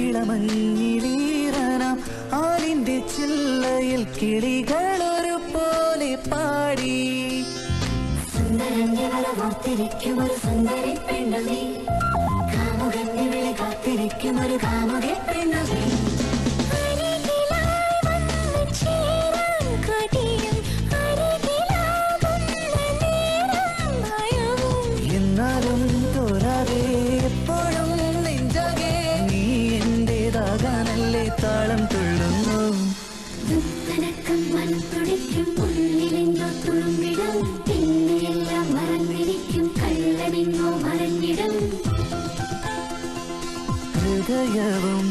ഇളമഞ്ഞിലീറനാം ആലിന്റെ ചില്ലയിൽ കിളികളൊരു പോലെ പാടി. സുന്ദരഞ്ഞവളോർത്തിരിക്കും ഒരു സുന്ദരി പെണ്ണു നീ, കാമുകന്റെ വിളി കാത്തിരിക്കും ഒരു കാമുകെ പെണ്ണു നീ. എന്നാലും തോരാതെ എപ്പോഴും നെഞ്ചാകെ നീ എന്റേതാകാനല്ലേ താളം തുള്ളുന്നു. ദുഃഖനക്കം മനത്തുടിക്കും ഉള്ളിലെന്തോ തുളുമ്പിടും, പിന്നെയെല്ലാം മറന്നിരിക്കും കള്ളനെങ്ങോ മറഞ്ഞിടും. ഹൃദയവും